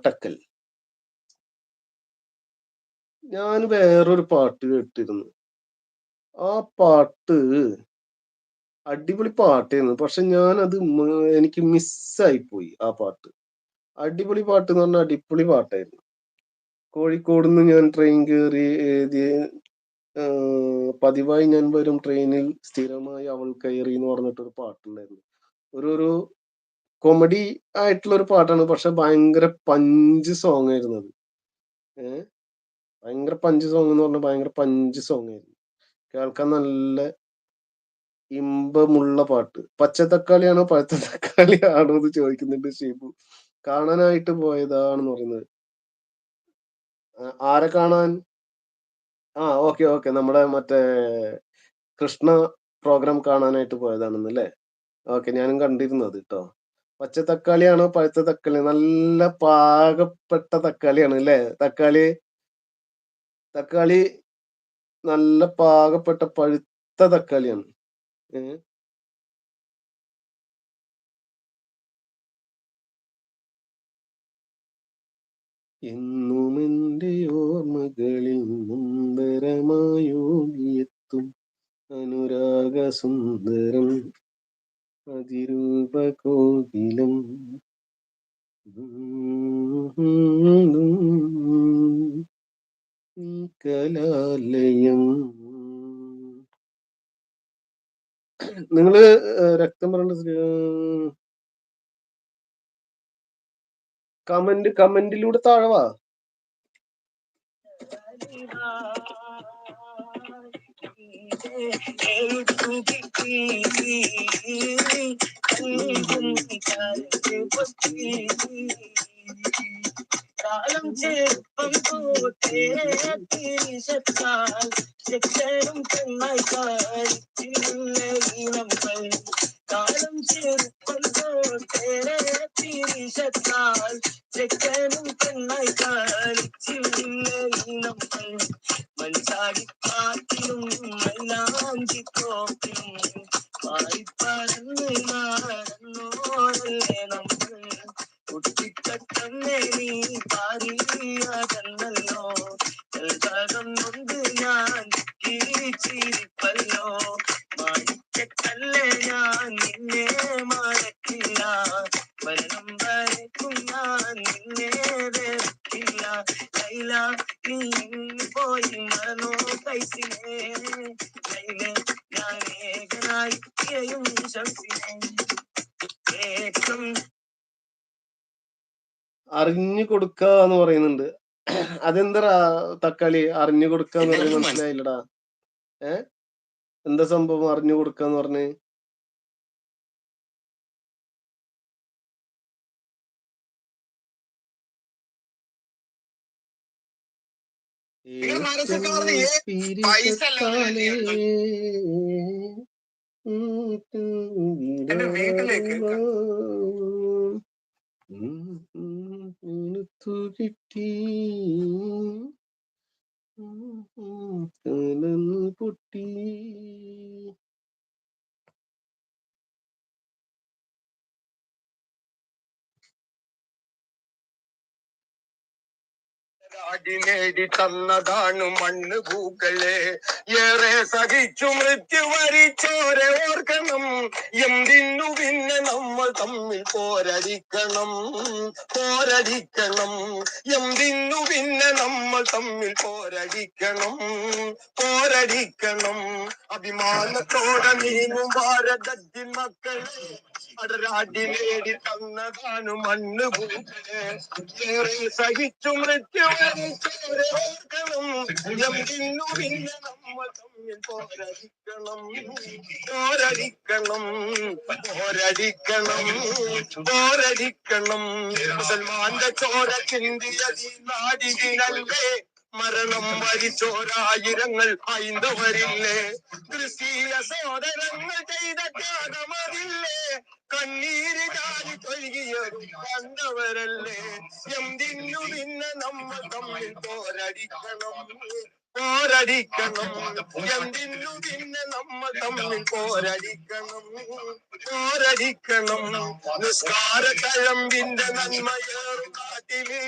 കോട്ടക്കൽ. ഞാൻ വേറൊരു പാട്ട് കേട്ടിരുന്നു. ആ പാട്ട് അടിപൊളി പാട്ടായിരുന്നു. പക്ഷെ ഞാനത് എനിക്ക് മിസ്സായി പോയി ആ പാട്ട്. അടിപൊളി പാട്ട്ന്ന് പറഞ്ഞാ അടിപൊളി പാട്ടായിരുന്നു. കോഴിക്കോട്ന്ന് ഞാൻ ട്രെയിൻ കേറി പതിവായി ഞാൻ വരും ട്രെയിനിൽ സ്ഥിരമായി അവൾ കയറിന്ന് പറഞ്ഞിട്ടൊരു പാട്ടുണ്ടായിരുന്നു. ഒരു കോമഡി ആയിട്ടുള്ള ഒരു പാട്ടാണ്. പക്ഷെ ഭയങ്കര പഞ്ച് സോങ് ആയിരുന്നു അത്. ഏഹ് ഭയങ്കര പഞ്ച് സോങ് എന്ന് പറഞ്ഞാൽ ഭയങ്കര പഞ്ച് സോങ് ആയിരുന്നു. കേൾക്കാൻ നല്ല ഇമ്പമുള്ള പാട്ട്. പച്ചത്തക്കാളിയാണോ പഴുത്ത തക്കാളിയാണോ എന്ന് ചോദിക്കുന്നുണ്ട് ഷിബു. കാണാനായിട്ട് പോയതാണെന്ന് പറയുന്നത്. ആരെ കാണാൻ? Okay, okay. നമ്മുടെ മറ്റേ കൃഷ്ണ പ്രോഗ്രാം കാണാനായിട്ട് പോയതാണെന്നല്ലേ? ഓക്കെ, ഞാനും കണ്ടിരുന്നു അത് ട്ടോ. പച്ച തക്കാളിയാണോ പഴുത്ത തക്കാളി? നല്ല പാകപ്പെട്ട തക്കാളിയാണ് ല്ലേ? തക്കാളി നല്ല പാകപ്പെട്ട പഴുത്ത തക്കാളിയാണ്. ഏഹ് എന്നുമെന്റെ ഓർമ്മകളിൽ മുന്ദരമായോടിയെത്തും അനുരാഗസുന്ദരം അതിരൂപകോകിലം ഈ കലാലയം. നിങ്ങള് രക്തം പറഞ്ഞ കമന്റിലൂടെ താഴെ വാ. കാലം ചെറുപ്പം തോട്ടേ ചെക്കനും പെണ്ണായി കാണിച്ചില്ല നമ്മൾ. കാലം ചെറുപ്പം തോട്ടേ ചെക്കനും പെണ്ണായി കാണിച്ചില്ല നമ്മൾ. മഞ്ചാടിപ്പാട്ടിലും മൈലാഞ്ചി തോപ്പിലും പാടിപ്പറന്ന് നടന്നോരല്ലേ നമ്മൾ. കുട്ടിക്കത്തന്നെ നീ പാറിയതല്ലോ ും കൊണ്ട് ഞാൻ ചിരിപ്പല്ലോ. മാണിക്കല്ലേ ഞാൻ നിന്നെ മറക്കില്ല. മരണം വരയ്ക്കും ഞാൻ നിന്നെ വെറുക്കില്ല. ലൈല നീ പോയി മറന്നോ കൈസിനെ. ലൈലെ ഞാൻ ഏകനായി തിരയും ശംസിനെ. ഏറ്റം അറിഞ്ഞു കൊടുക്ക എന്ന് പറയുന്നുണ്ട്. അതെന്തടാ തക്കാളി അറിഞ്ഞു കൊടുക്കാന്ന് പറയുന്നത് മനസ്സിലായില്ലടാ. എന്താ സംഭവം അറിഞ്ഞു കൊടുക്കാന്ന് പറഞ്ഞ്? കിട്ടി പൊട്ടി. നേടി തന്നതാണ് മണ്ണ് പൂക്കളെ. ഏറെ സഹിച്ചു മൃത്യു വരിച്ചോരെ ഓർക്കണം. എന്തിനു പിന്നെ നമ്മൾ തമ്മിൽ പോരടിക്കണം. എന്തിനു പിന്നെ നമ്മൾ തമ്മിൽ പോരടിക്കണം. അഭിമാനത്തോടെ നീങ്ങും ഭാരതത്തിൻ മക്കളെ. അടരാടി നേടി തന്നതാണ് മണ്ണ് പൂക്കളെ. ഏറെ സഹിച്ചു മൃത്യു വരിച്ചോരെ ഓർക്കണം. എന്തിനു പിന്നെ നമ്മൾ തമ്മിൽ പോരടിക്കണം. മുസൽമാന്റെ ചോര ചിന്തിയതി നാടിനല്ലേ. മരണം വരിച്ചോരായിരങ്ങൾ ഹൈന്ദവരില്ലേ. ക്രിസ്തീയ സോദരങ്ങൾ ചെയ്ത ത്യാഗമതില്ലേ. കണ്ണീര് ചാരി തൊഴുകിയത് കണ്ടവരല്ലേ. എന്തിനു പിന്നെ നമ്മൾ തമ്മിൽ പോരടിക്കണം. എന്തിനു പിന്നെ നമ്മൾ തമ്മിൽ പോരടിക്കണം. നിസ്കാര തഴമ്പിന്റെ നന്മയേറും കാട്ടില്